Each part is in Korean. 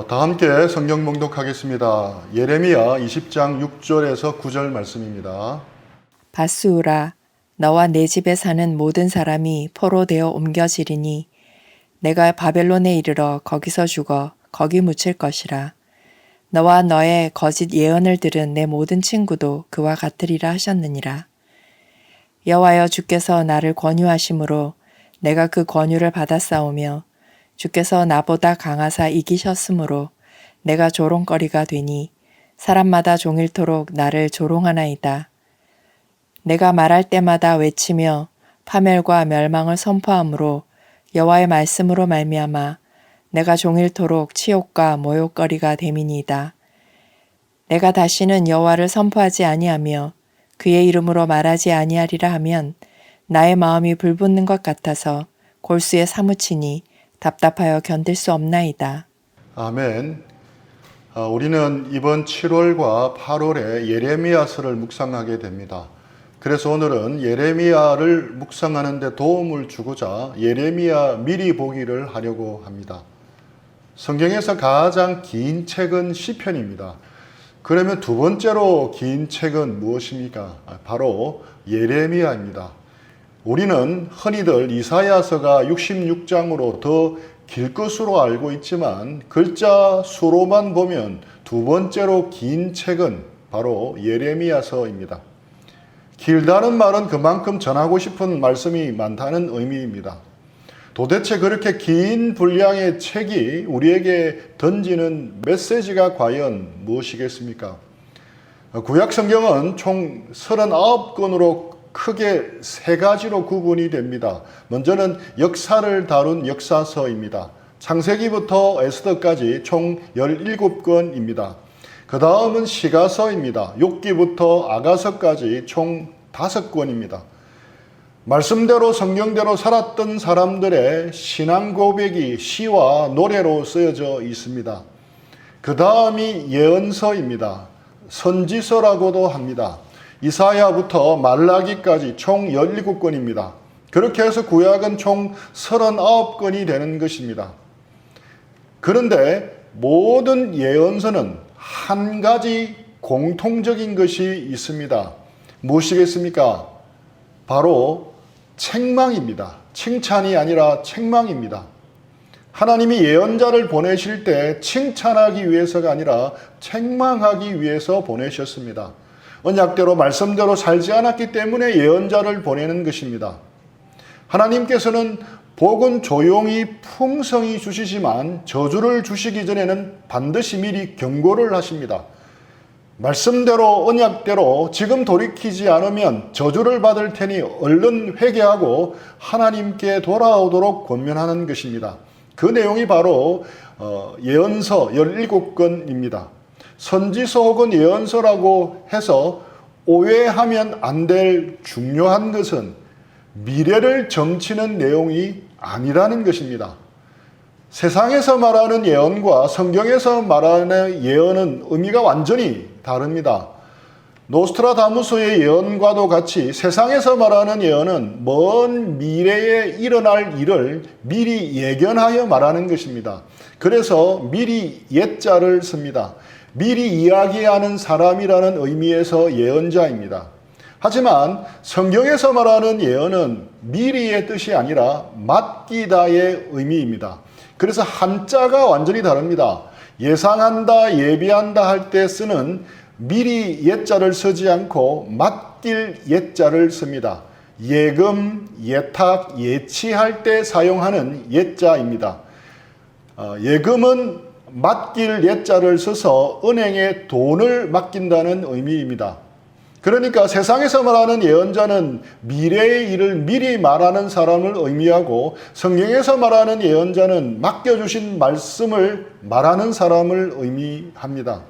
다 함께 성경 봉독하겠습니다. 예레미야 20장 6절에서 9절 말씀입니다. 바스우라, 너와 내 집에 사는 모든 사람이 포로되어 옮겨지리니 내가 바벨론에 이르러 거기서 죽어 거기 묻힐 것이라. 너와 너의 거짓 예언을 들은 내 모든 친구도 그와 같으리라 하셨느니라. 여호와여, 주께서 나를 권유하심으로 내가 그 권유를 받았사오며 주께서 나보다 강하사 이기셨으므로 내가 조롱거리가 되니 사람마다 종일토록 나를 조롱하나이다. 내가 말할 때마다 외치며 파멸과 멸망을 선포함으로 여호와의 말씀으로 말미암아 내가 종일토록 치욕과 모욕거리가 됨이니이다. 내가 다시는 여호와를 선포하지 아니하며 그의 이름으로 말하지 아니하리라 하면 나의 마음이 불붙는 것 같아서 골수에 사무치니 답답하여 견딜 수 없나이다. 아멘. 우리는 이번 7월과 8월에 예레미야서를 묵상하게 됩니다. 그래서 오늘은 예레미야를 묵상하는 데 도움을 주고자 예레미야 미리 보기를 하려고 합니다. 성경에서 가장 긴 책은 시편입니다. 그러면 두 번째로 긴 책은 무엇입니까? 바로 예레미야입니다. 우리는 흔히들 이사야서가 66장으로 더 길 것으로 알고 있지만 글자 수로만 보면 두 번째로 긴 책은 바로 예레미야서입니다. 길다는 말은 그만큼 전하고 싶은 말씀이 많다는 의미입니다. 도대체 그렇게 긴 분량의 책이 우리에게 던지는 메시지가 과연 무엇이겠습니까? 구약 성경은 총 39권으로 크게 세 가지로 구분이 됩니다. 먼저는 역사를 다룬 역사서입니다. 창세기부터 에스더까지 총 17권입니다. 그 다음은 시가서입니다. 욥기부터 아가서까지 총 5권입니다. 말씀대로 성경대로 살았던 사람들의 신앙 고백이 시와 노래로 쓰여져 있습니다. 그 다음이 예언서입니다. 선지서라고도 합니다. 이사야부터 말라기까지 총 17권입니다. 그렇게 해서 구약은 총 39권이 되는 것입니다. 그런데 모든 예언서는 한 가지 공통적인 것이 있습니다. 무엇이겠습니까? 바로 책망입니다. 칭찬이 아니라 책망입니다. 하나님이 예언자를 보내실 때 칭찬하기 위해서가 아니라 책망하기 위해서 보내셨습니다. 언약대로 말씀대로 살지 않았기 때문에 예언자를 보내는 것입니다. 하나님께서는 복은 조용히 풍성히 주시지만 저주를 주시기 전에는 반드시 미리 경고를 하십니다. 말씀대로 언약대로 지금 돌이키지 않으면 저주를 받을 테니 얼른 회개하고 하나님께 돌아오도록 권면하는 것입니다. 그 내용이 바로 예언서 17권입니다. 선지서 혹은 예언서라고 해서 오해하면 안 될 중요한 것은 미래를 점치는 내용이 아니라는 것입니다. 세상에서 말하는 예언과 성경에서 말하는 예언은 의미가 완전히 다릅니다. 노스트라다무스의 예언과도 같이 세상에서 말하는 예언은 먼 미래에 일어날 일을 미리 예견하여 말하는 것입니다. 그래서 미리 옛자를 씁니다. 미리 이야기하는 사람이라는 의미에서 예언자입니다. 하지만 성경에서 말하는 예언은 미리의 뜻이 아니라 맡기다의 의미입니다. 그래서 한자가 완전히 다릅니다. 예상한다, 예비한다 할 때 쓰는 미리 옛자를 쓰지 않고 맡길 옛자를 씁니다. 예금, 예탁, 예치할 때 사용하는 옛자입니다. 예금은 맡길 옛자를 써서 은행에 돈을 맡긴다는 의미입니다. 그러니까 세상에서 말하는 예언자는 미래의 일을 미리 말하는 사람을 의미하고 성경에서 말하는 예언자는 맡겨주신 말씀을 말하는 사람을 의미합니다.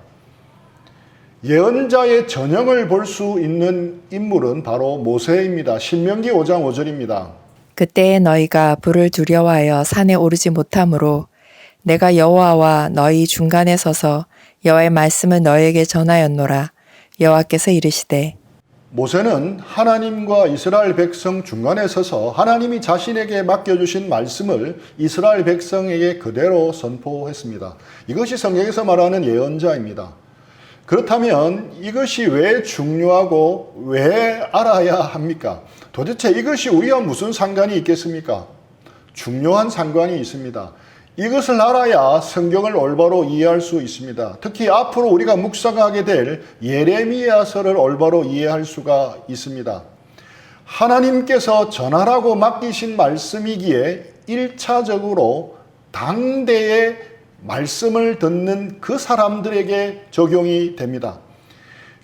예언자의 전형을 볼 수 있는 인물은 바로 모세입니다. 신명기 5장 5절입니다. 그때에 너희가 불을 두려워하여 산에 오르지 못하므로 내가 여호와와 너희 중간에 서서 여호와의 말씀을 너희에게 전하였노라. 여호와께서 이르시되 모세는 하나님과 이스라엘 백성 중간에 서서 하나님이 자신에게 맡겨주신 말씀을 이스라엘 백성에게 그대로 선포했습니다. 이것이 성경에서 말하는 예언자입니다. 그렇다면 이것이 왜 중요하고 왜 알아야 합니까? 도대체 이것이 우리와 무슨 상관이 있겠습니까? 중요한 상관이 있습니다. 이것을 알아야 성경을 올바로 이해할 수 있습니다. 특히 앞으로 우리가 묵상하게 될 예레미야서를 올바로 이해할 수가 있습니다. 하나님께서 전하라고 맡기신 말씀이기에 1차적으로 당대의 말씀을 듣는 그 사람들에게 적용이 됩니다.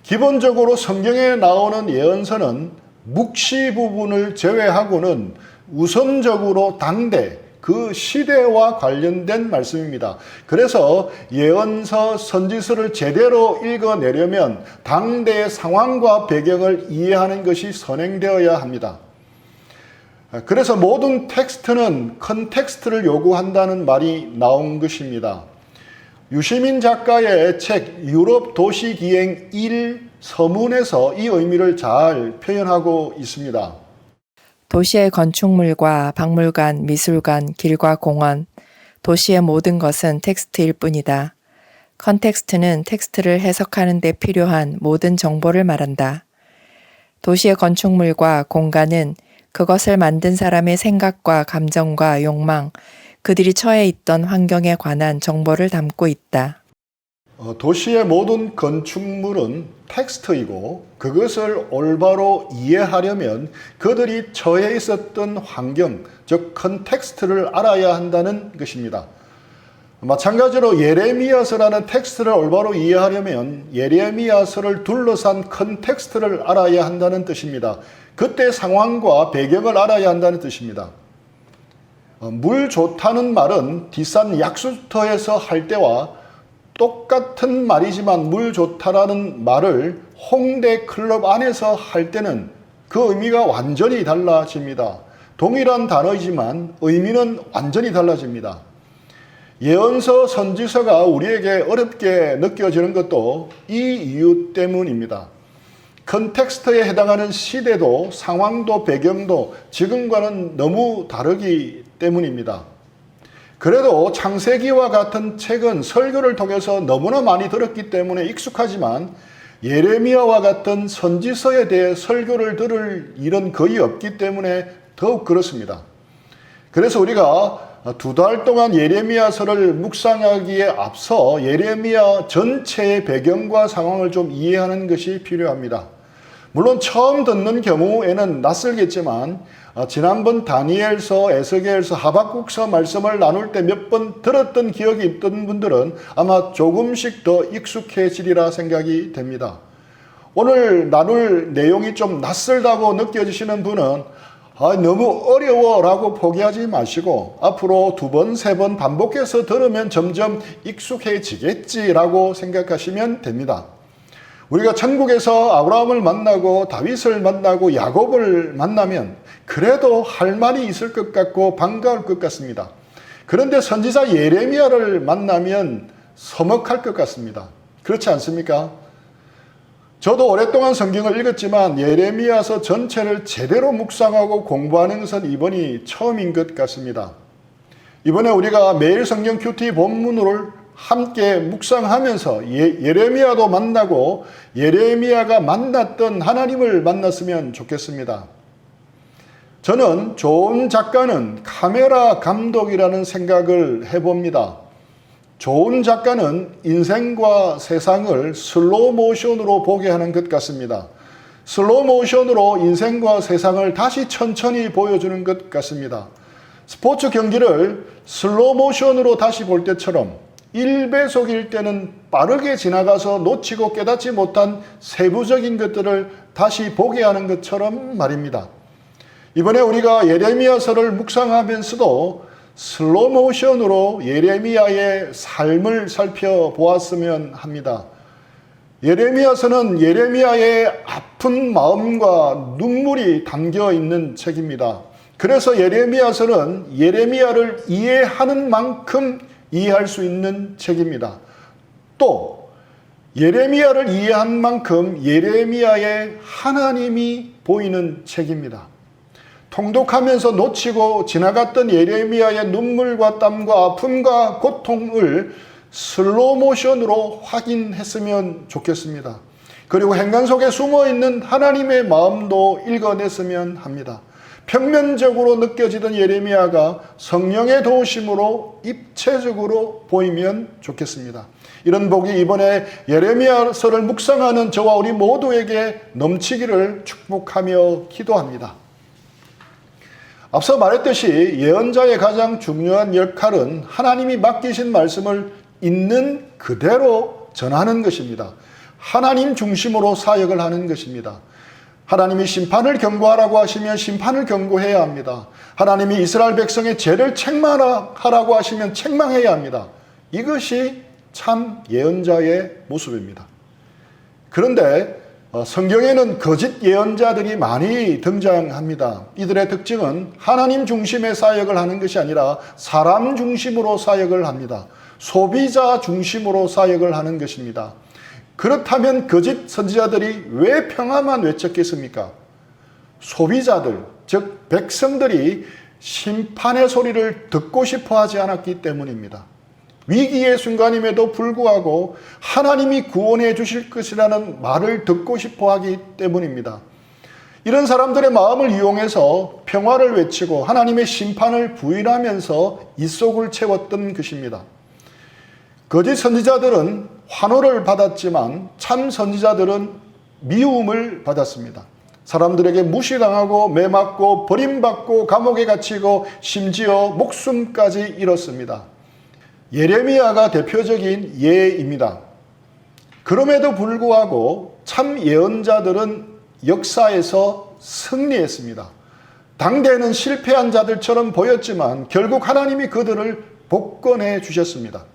기본적으로 성경에 나오는 예언서는 묵시 부분을 제외하고는 우선적으로 당대, 그 시대와 관련된 말씀입니다. 그래서 예언서, 선지서를 제대로 읽어내려면 당대의 상황과 배경을 이해하는 것이 선행되어야 합니다. 그래서 모든 텍스트는 컨텍스트를 요구한다는 말이 나온 것입니다. 유시민 작가의 책 유럽 도시기행 1 서문에서 이 의미를 잘 표현하고 있습니다. 도시의 건축물과 박물관, 미술관, 길과 공원, 도시의 모든 것은 텍스트일 뿐이다. 컨텍스트는 텍스트를 해석하는 데 필요한 모든 정보를 말한다. 도시의 건축물과 공간은 그것을 만든 사람의 생각과 감정과 욕망, 그들이 처해 있던 환경에 관한 정보를 담고 있다. 도시의 모든 건축물은 텍스트이고 그것을 올바로 이해하려면 그들이 처해 있었던 환경, 즉 컨텍스트를 알아야 한다는 것입니다. 마찬가지로 예레미야서라는 텍스트를 올바로 이해하려면 예레미야서를 둘러싼 컨텍스트를 알아야 한다는 뜻입니다. 그때 상황과 배경을 알아야 한다는 뜻입니다. 물 좋다는 말은 뒷산 약수터에서 할 때와 똑같은 말이지만 물 좋다라는 말을 홍대 클럽 안에서 할 때는 그 의미가 완전히 달라집니다. 동일한 단어이지만 의미는 완전히 달라집니다. 예언서, 선지서가 우리에게 어렵게 느껴지는 것도 이 이유 때문입니다. 컨텍스트에 해당하는 시대도 상황도 배경도 지금과는 너무 다르기 때문입니다. 그래도 창세기와 같은 책은 설교를 통해서 너무나 많이 들었기 때문에 익숙하지만 예레미야와 같은 선지서에 대해 설교를 들을 일은 거의 없기 때문에 더욱 그렇습니다. 그래서 우리가 2달 동안 예레미야서를 묵상하기에 앞서 예레미야 전체의 배경과 상황을 좀 이해하는 것이 필요합니다. 물론 처음 듣는 경우에는 낯설겠지만 지난번 다니엘서, 에스겔서, 하박국서 말씀을 나눌 때 몇 번 들었던 기억이 있던 분들은 아마 조금씩 더 익숙해지리라 생각이 됩니다. 오늘 나눌 내용이 좀 낯설다고 느껴지시는 분은 너무 어려워라고 포기하지 마시고 앞으로 2번, 3번 반복해서 들으면 점점 익숙해지겠지라고 생각하시면 됩니다. 우리가 천국에서 아브라함을 만나고 다윗을 만나고 야곱을 만나면 그래도 할 말이 있을 것 같고 반가울 것 같습니다. 그런데 선지자 예레미야를 만나면 서먹할 것 같습니다. 그렇지 않습니까? 저도 오랫동안 성경을 읽었지만 예레미야서 전체를 제대로 묵상하고 공부하는 것은 이번이 처음인 것 같습니다. 이번에 우리가 매일 성경 큐티 본문을 함께 묵상하면서 예레미야도 만나고 예레미야가 만났던 하나님을 만났으면 좋겠습니다. 저는 좋은 작가는 카메라 감독이라는 생각을 해봅니다. 좋은 작가는 인생과 세상을 슬로우 모션으로 보게 하는 것 같습니다. 슬로우 모션으로 인생과 세상을 다시 천천히 보여주는 것 같습니다. 스포츠 경기를 슬로우 모션으로 다시 볼 때처럼 1배속일 때는 빠르게 지나가서 놓치고 깨닫지 못한 세부적인 것들을 다시 보게 하는 것처럼 말입니다. 이번에 우리가 예레미야서를 묵상하면서도 슬로우 모션으로 예레미야의 삶을 살펴보았으면 합니다. 예레미야서는 예레미야의 아픈 마음과 눈물이 담겨 있는 책입니다. 그래서 예레미야서는 예레미야를 이해하는 만큼 이해할 수 있는 책입니다. 또 예레미야를 이해한 만큼 예레미야의 하나님이 보이는 책입니다. 통독하면서 놓치고 지나갔던 예레미야의 눈물과 땀과 아픔과 고통을 슬로우 모션으로 확인했으면 좋겠습니다. 그리고 행간 속에 숨어있는 하나님의 마음도 읽어냈으면 합니다. 평면적으로 느껴지던 예레미야가 성령의 도우심으로 입체적으로 보이면 좋겠습니다. 이런 복이 이번에 예레미야서를 묵상하는 저와 우리 모두에게 넘치기를 축복하며 기도합니다. 앞서 말했듯이 예언자의 가장 중요한 역할은 하나님이 맡기신 말씀을 있는 그대로 전하는 것입니다. 하나님 중심으로 사역을 하는 것입니다. 하나님이 심판을 경고하라고 하시면 심판을 경고해야 합니다. 하나님이 이스라엘 백성의 죄를 책망하라고 하시면 책망해야 합니다. 이것이 참 예언자의 모습입니다. 그런데 성경에는 거짓 예언자들이 많이 등장합니다. 이들의 특징은 하나님 중심의 사역을 하는 것이 아니라 사람 중심으로 사역을 합니다. 소비자 중심으로 사역을 하는 것입니다. 그렇다면 거짓 선지자들이 왜 평화만 외쳤겠습니까? 소비자들, 즉 백성들이 심판의 소리를 듣고 싶어 하지 않았기 때문입니다. 위기의 순간임에도 불구하고 하나님이 구원해 주실 것이라는 말을 듣고 싶어 하기 때문입니다. 이런 사람들의 마음을 이용해서 평화를 외치고 하나님의 심판을 부인하면서 입속을 채웠던 것입니다. 거짓 선지자들은 환호를 받았지만 참 선지자들은 미움을 받았습니다. 사람들에게 무시당하고 매맞고 버림받고 감옥에 갇히고 심지어 목숨까지 잃었습니다. 예레미야가 대표적인 예입니다. 그럼에도 불구하고 참 예언자들은 역사에서 승리했습니다. 당대에는 실패한 자들처럼 보였지만 결국 하나님이 그들을 복권해 주셨습니다.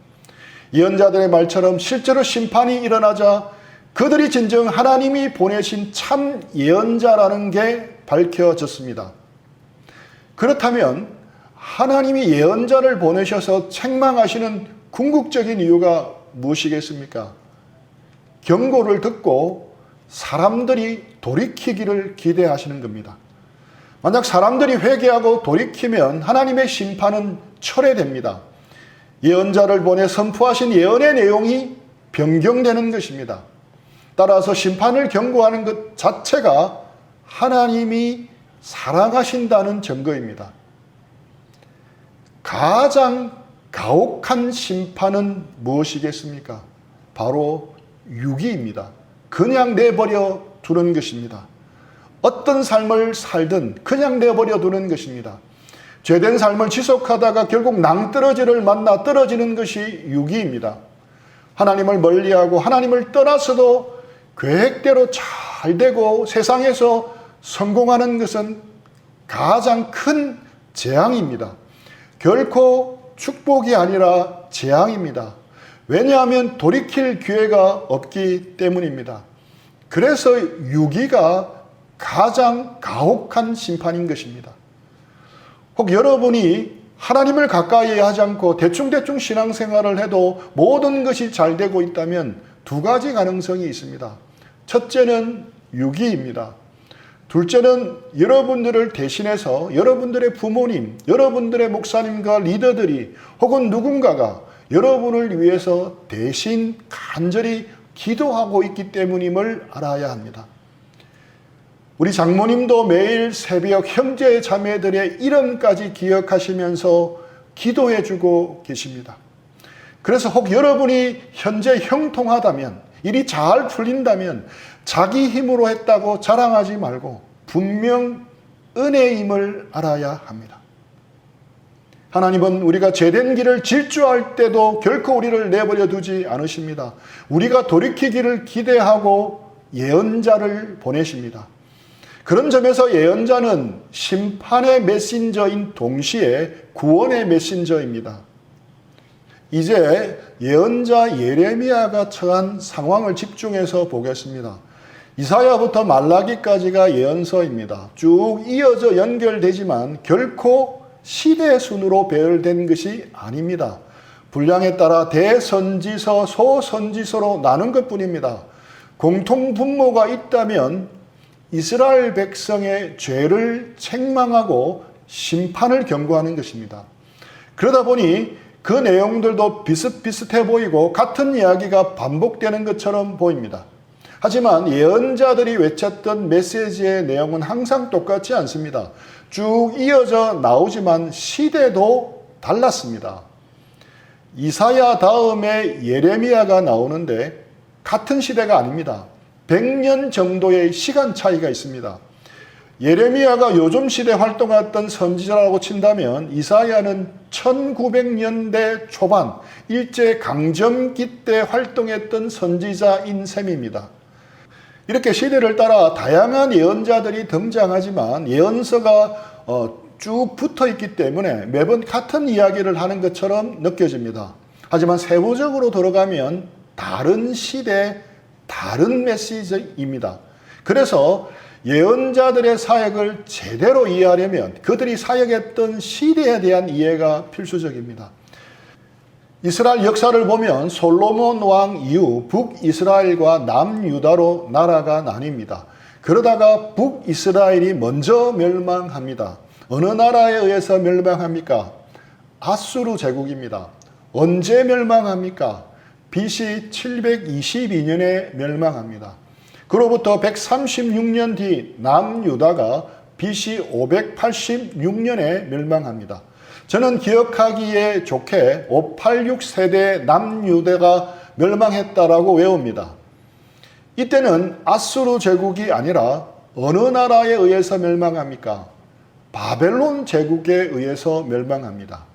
예언자들의 말처럼 실제로 심판이 일어나자 그들이 진정 하나님이 보내신 참 예언자라는 게 밝혀졌습니다. 그렇다면 하나님이 예언자를 보내셔서 책망하시는 궁극적인 이유가 무엇이겠습니까? 경고를 듣고 사람들이 돌이키기를 기대하시는 겁니다. 만약 사람들이 회개하고 돌이키면 하나님의 심판은 철회됩니다. 예언자를 보내 선포하신 예언의 내용이 변경되는 것입니다. 따라서 심판을 경고하는 것 자체가 하나님이 사랑하신다는 증거입니다. 가장 가혹한 심판은 무엇이겠습니까? 바로 유기입니다. 그냥 내버려 두는 것입니다. 어떤 삶을 살든 그냥 내버려 두는 것입니다. 죄된 삶을 지속하다가 결국 낭떠러지를 만나 떨어지는 것이 유기입니다. 하나님을 멀리하고 하나님을 떠나서도 계획대로 잘 되고 세상에서 성공하는 것은 가장 큰 재앙입니다. 결코 축복이 아니라 재앙입니다. 왜냐하면 돌이킬 기회가 없기 때문입니다. 그래서 유기가 가장 가혹한 심판인 것입니다. 혹 여러분이 하나님을 가까이 하지 않고 대충대충 신앙생활을 해도 모든 것이 잘 되고 있다면 두 가지 가능성이 있습니다. 첫째는 유기입니다. 둘째는 여러분들을 대신해서 여러분들의 부모님, 여러분들의 목사님과 리더들이 혹은 누군가가 여러분을 위해서 대신 간절히 기도하고 있기 때문임을 알아야 합니다. 우리 장모님도 매일 새벽 형제 자매들의 이름까지 기억하시면서 기도해주고 계십니다. 그래서 혹 여러분이 현재 형통하다면, 일이 잘 풀린다면 자기 힘으로 했다고 자랑하지 말고 분명 은혜임을 알아야 합니다. 하나님은 우리가 죄된 길을 질주할 때도 결코 우리를 내버려 두지 않으십니다. 우리가 돌이키기를 기대하고 예언자를 보내십니다. 그런 점에서 예언자는 심판의 메신저인 동시에 구원의 메신저입니다. 이제 예언자 예레미야가 처한 상황을 집중해서 보겠습니다. 이사야부터 말라기까지가 예언서입니다. 쭉 이어져 연결되지만 결코 시대 순으로 배열된 것이 아닙니다. 분량에 따라 대선지서, 소선지서로 나눈 것뿐입니다. 공통 분모가 있다면 이스라엘 백성의 죄를 책망하고 심판을 경고하는 것입니다. 그러다 보니 그 내용들도 비슷비슷해 보이고 같은 이야기가 반복되는 것처럼 보입니다. 하지만 예언자들이 외쳤던 메시지의 내용은 항상 똑같지 않습니다. 쭉 이어져 나오지만 시대도 달랐습니다. 이사야 다음에 예레미야가 나오는데 같은 시대가 아닙니다. 100년 정도의 시간 차이가 있습니다. 예레미야가 요즘 시대 활동했던 선지자라고 친다면 이사야는 1900년대 초반 일제강점기 때 활동했던 선지자인 셈입니다. 이렇게 시대를 따라 다양한 예언자들이 등장하지만 예언서가 쭉 붙어 있기 때문에 매번 같은 이야기를 하는 것처럼 느껴집니다. 하지만 세부적으로 들어가면 다른 시대, 다른 메시지입니다. 그래서 예언자들의 사역을 제대로 이해하려면 그들이 사역했던 시대에 대한 이해가 필수적입니다. 이스라엘 역사를 보면 솔로몬 왕 이후 북이스라엘과 남유다로 나라가 나뉩니다. 그러다가 북이스라엘이 먼저 멸망합니다. 어느 나라에 의해서 멸망합니까? 아수르 제국입니다. 언제 멸망합니까? BC 722년에 멸망합니다. 그로부터 136년 뒤 남유다가 BC 586년에 멸망합니다. 저는 기억하기에 좋게 586 세대 남유다가 멸망했다라고 외웁니다. 이때는 아수르 제국이 아니라 어느 나라에 의해서 멸망합니까? 바벨론 제국에 의해서 멸망합니다.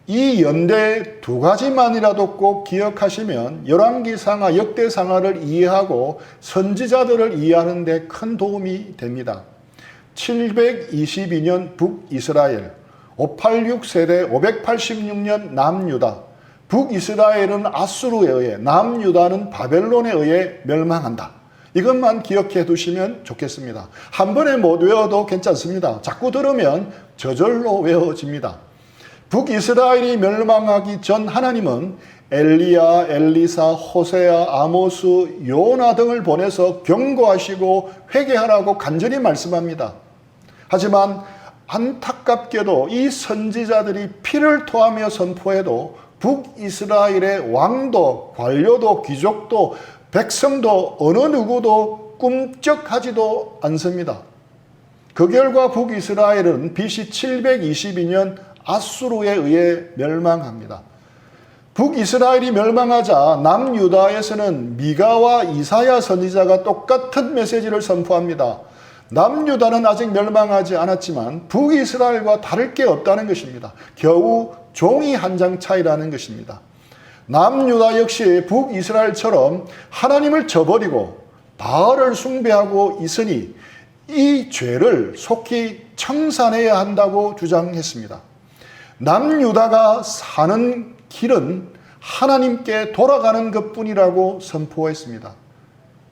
이 연대 두 가지만이라도 꼭 기억하시면 열왕기상하, 역대상하를 이해하고 선지자들을 이해하는 데 큰 도움이 됩니다. 722년 북이스라엘, 586 세대, 586년 남유다. 북이스라엘은 아수르에 의해, 남유다는 바벨론에 의해 멸망한다. 이것만 기억해 두시면 좋겠습니다. 한 번에 못 외워도 괜찮습니다. 자꾸 들으면 저절로 외워집니다. 북이스라엘이 멸망하기 전 하나님은 엘리야, 엘리사, 호세아, 아모스, 요나 등을 보내서 경고하시고 회개하라고 간절히 말씀합니다. 하지만 안타깝게도 이 선지자들이 피를 토하며 선포해도 북이스라엘의 왕도, 관료도, 귀족도, 백성도 어느 누구도 꿈쩍하지도 않습니다. 그 결과 북이스라엘은 BC 722년 아수르에 의해 멸망합니다. 북이스라엘이 멸망하자 남유다에서는 미가와 이사야 선지자가 똑같은 메시지를 선포합니다. 남유다는 아직 멸망하지 않았지만 북이스라엘과 다를 게 없다는 것입니다. 겨우 종이 한 장 차이라는 것입니다. 남유다 역시 북이스라엘처럼 하나님을 저버리고 바알을 숭배하고 있으니 이 죄를 속히 청산해야 한다고 주장했습니다. 남유다가 사는 길은 하나님께 돌아가는 것뿐이라고 선포했습니다.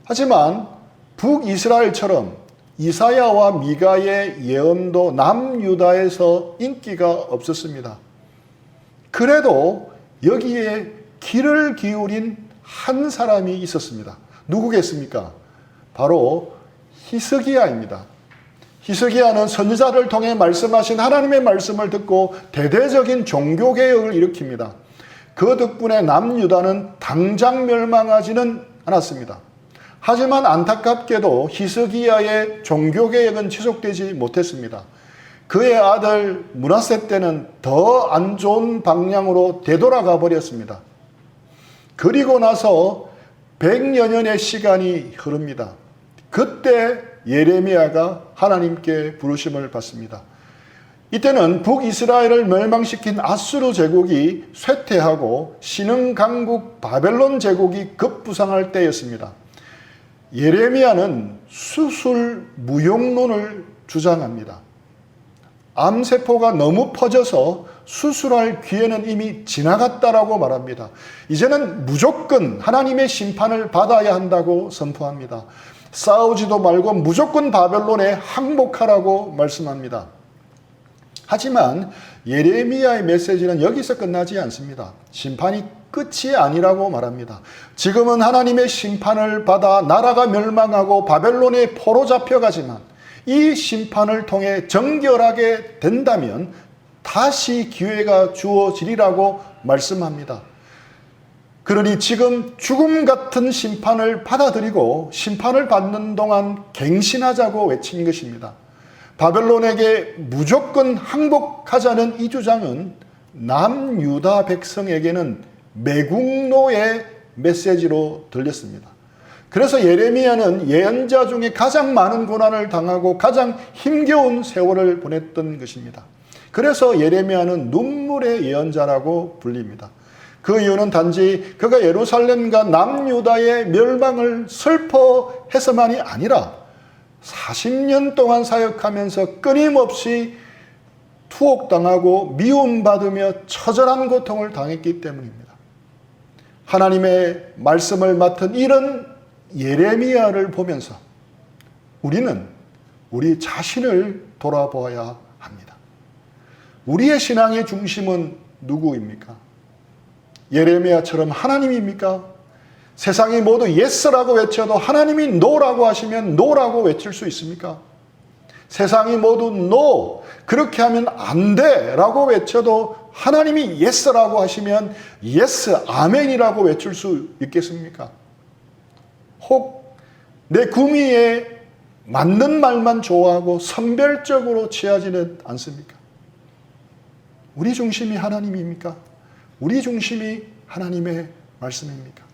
하지만 북이스라엘처럼 이사야와 미가의 예언도 남유다에서 인기가 없었습니다. 그래도 여기에 귀를 기울인 한 사람이 있었습니다. 누구겠습니까? 바로 히스기야입니다. 히스기야는 선지자를 통해 말씀하신 하나님의 말씀을 듣고 대대적인 종교개혁을 일으킵니다. 그 덕분에 남유다는 당장 멸망하지는 않았습니다. 하지만 안타깝게도 히스기야의 종교개혁은 지속되지 못했습니다. 그의 아들 므낫세 때는 더 안 좋은 방향으로 되돌아가 버렸습니다. 그리고 나서 100여 년의 시간이 흐릅니다. 그때 예레미야가 하나님께 부르심을 받습니다. 이때는 북이스라엘을 멸망시킨 아수르 제국이 쇠퇴하고 신흥강국 바벨론 제국이 급부상할 때였습니다. 예레미야는 수술 무용론을 주장합니다. 암세포가 너무 퍼져서 수술할 기회는 이미 지나갔다라고 말합니다. 이제는 무조건 하나님의 심판을 받아야 한다고 선포합니다. 싸우지도 말고 무조건 바벨론에 항복하라고 말씀합니다. 하지만 예레미야의 메시지는 여기서 끝나지 않습니다. 심판이 끝이 아니라고 말합니다. 지금은 하나님의 심판을 받아 나라가 멸망하고 바벨론에 포로 잡혀가지만 이 심판을 통해 정결하게 된다면 다시 기회가 주어지리라고 말씀합니다. 그러니 지금 죽음 같은 심판을 받아들이고 심판을 받는 동안 갱신하자고 외친 것입니다. 바벨론에게 무조건 항복하자는 이 주장은 남유다 백성에게는 매국노의 메시지로 들렸습니다. 그래서 예레미야는 예언자 중에 가장 많은 고난을 당하고 가장 힘겨운 세월을 보냈던 것입니다. 그래서 예레미야는 눈물의 예언자라고 불립니다. 그 이유는 단지 그가 예루살렘과 남유다의 멸망을 슬퍼해서만이 아니라 40년 동안 사역하면서 끊임없이 투옥당하고 미움받으며 처절한 고통을 당했기 때문입니다. 하나님의 말씀을 맡은 이런 예레미야를 보면서 우리는 우리 자신을 돌아보아야 합니다. 우리의 신앙의 중심은 누구입니까? 예레미야처럼 하나님입니까? 세상이 모두 예스라고 외쳐도 하나님이 노라고 하시면 노라고 외칠 수 있습니까? 세상이 모두 노, 그렇게 하면 안 돼 라고 외쳐도 하나님이 예스라고 하시면 예스, 아멘이라고 외칠 수 있겠습니까? 혹 내 구미에 맞는 말만 좋아하고 선별적으로 취하지는 않습니까? 우리 중심이 하나님입니까? 우리 중심이 하나님의 말씀입니까?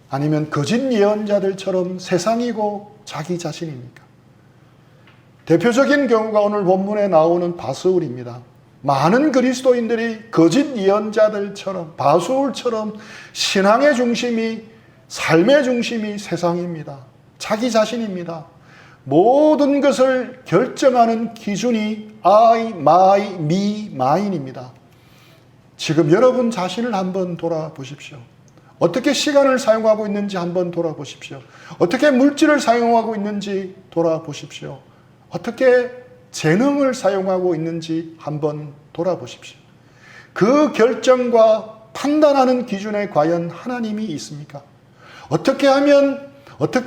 아니면 거짓 예언자들처럼 세상이고 자기 자신입니까? 대표적인 경우가 오늘 본문에 나오는 바스울입니다. 많은 그리스도인들이 거짓 예언자들처럼 바스울처럼 신앙의 중심이 삶의 중심이 세상입니다. 자기 자신입니다. 모든 것을 결정하는 기준이 I, my, me, mine입니다. 지금 여러분 자신을 한번 돌아보십시오. 어떻게 시간을 사용하고 있는지 한번 돌아보십시오. 어떻게 물질을 사용하고 있는지 돌아보십시오. 어떻게 재능을 사용하고 있는지 한번 돌아보십시오. 그 결정과 판단하는 기준에 과연 하나님이 있습니까? 어떻게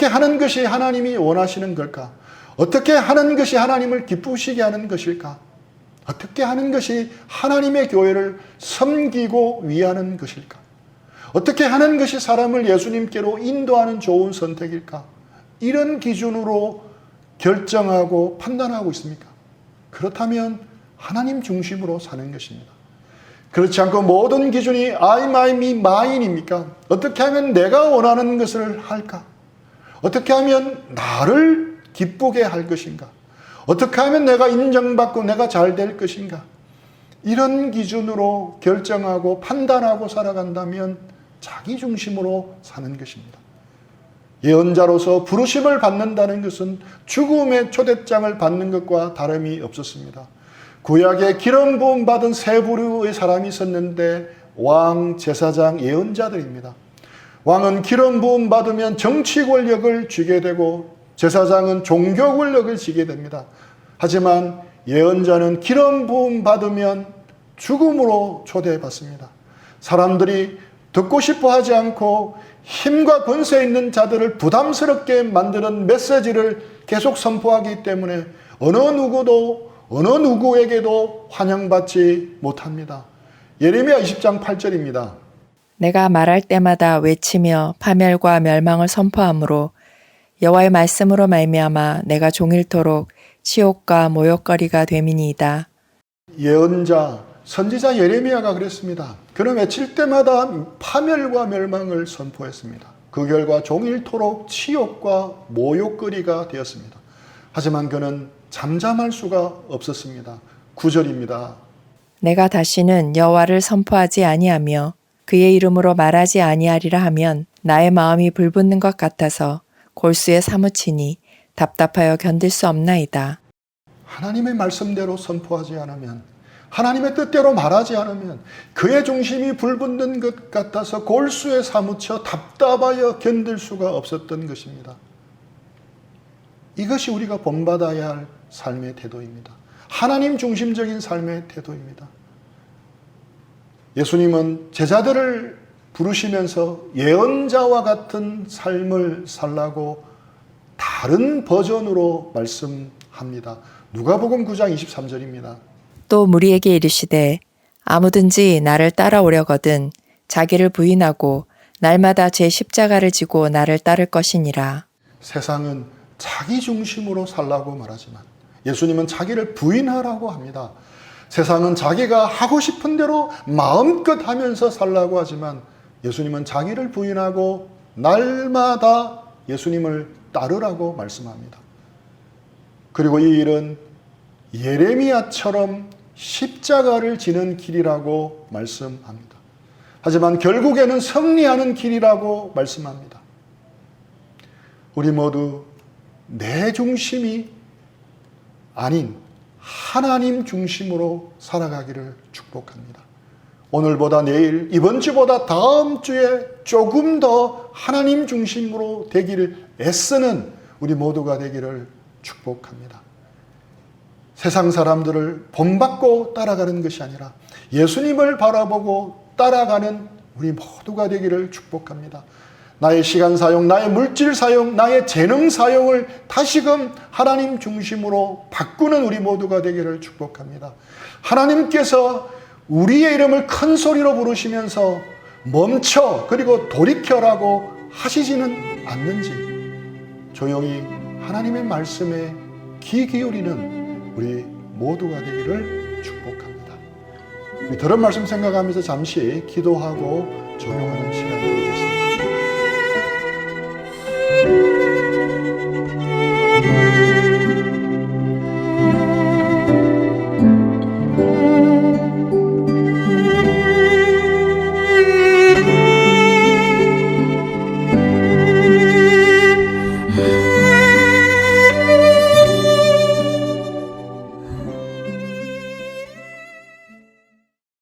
하는 것이 하나님이 원하시는 걸까? 어떻게 하는 것이 하나님을 기쁘시게 하는 것일까? 어떻게 하는 것이 하나님의 교회를 섬기고 위하는 것일까? 어떻게 하는 것이 사람을 예수님께로 인도하는 좋은 선택일까? 이런 기준으로 결정하고 판단하고 있습니까? 그렇다면 하나님 중심으로 사는 것입니다. 그렇지 않고 모든 기준이 I, my, me, mine입니까? 어떻게 하면 내가 원하는 것을 할까? 어떻게 하면 나를 기쁘게 할 것인가? 어떻게 하면 내가 인정받고 내가 잘 될 것인가? 이런 기준으로 결정하고 판단하고 살아간다면 자기 중심으로 사는 것입니다. 예언자로서 부르심을 받는다는 것은 죽음의 초대장을 받는 것과 다름이 없었습니다. 구약에 기름 부음 받은 세 부류의 사람이 있었는데 왕, 제사장, 예언자들입니다. 왕은 기름 부음 받으면 정치 권력을 쥐게 되고 제사장은 종교 권력을 쥐게 됩니다. 하지만 예언자는 기름 부음 받으면 죽음으로 초대받습니다. 사람들이 듣고 싶어 하지 않고 힘과 권세 있는 자들을 부담스럽게 만드는 메시지를 계속 선포하기 때문에 어느 누구에게도 환영받지 못합니다. 예레미야 20장 8절입니다. 내가 말할 때마다 외치며 파멸과 멸망을 선포하므로 여호와의 말씀으로 말미암아 내가 종일토록 치욕과 모욕거리가 됨이니이다. 예언자, 선지자 예레미야가 그랬습니다. 그는 외칠 때마다 파멸과 멸망을 선포했습니다. 그 결과 종일토록 치욕과 모욕거리가 되었습니다. 하지만 그는 잠잠할 수가 없었습니다. 9절입니다. 내가 다시는 여호와를 선포하지 아니하며 그의 이름으로 말하지 아니하리라 하면 나의 마음이 불붙는 것 같아서 골수에 사무치니 답답하여 견딜 수 없나이다. 하나님의 말씀대로 선포하지 않으면, 하나님의 뜻대로 말하지 않으면 그의 중심이 불붙는 것 같아서 골수에 사무쳐 답답하여 견딜 수가 없었던 것입니다. 이것이 우리가 본받아야 할 삶의 태도입니다. 하나님 중심적인 삶의 태도입니다. 예수님은 제자들을 부르시면서 예언자와 같은 삶을 살라고 다른 버전으로 말씀합니다. 누가복음 9장 23절입니다. 또 무리에게 이르시되 아무든지 나를 따라오려거든 자기를 부인하고 날마다 제 십자가를 지고 나를 따를 것이니라. 세상은 자기 중심으로 살라고 말하지만 예수님은 자기를 부인하라고 합니다. 세상은 자기가 하고 싶은 대로 마음껏 하면서 살라고 하지만 예수님은 자기를 부인하고 날마다 예수님을 따르라고 말씀합니다. 그리고 이 일은 예레미야처럼 십자가를 지는 길이라고 말씀합니다. 하지만 결국에는 승리하는 길이라고 말씀합니다. 우리 모두 내 중심이 아닌 하나님 중심으로 살아가기를 축복합니다. 오늘보다 내일, 이번 주보다 다음 주에 조금 더 하나님 중심으로 되기를 애쓰는 우리 모두가 되기를 축복합니다. 세상 사람들을 본받고 따라가는 것이 아니라 예수님을 바라보고 따라가는 우리 모두가 되기를 축복합니다. 나의 시간 사용, 나의 물질 사용, 나의 재능 사용을 다시금 하나님 중심으로 바꾸는 우리 모두가 되기를 축복합니다. 하나님께서 우리의 이름을 큰 소리로 부르시면서 멈춰 그리고 돌이켜라고 하시지는 않는지 조용히 하나님의 말씀에 귀 기울이는 우리 모두가 되기를 축복합니다. 우리 들은 말씀 생각하면서 잠시 기도하고 조용하는 시간을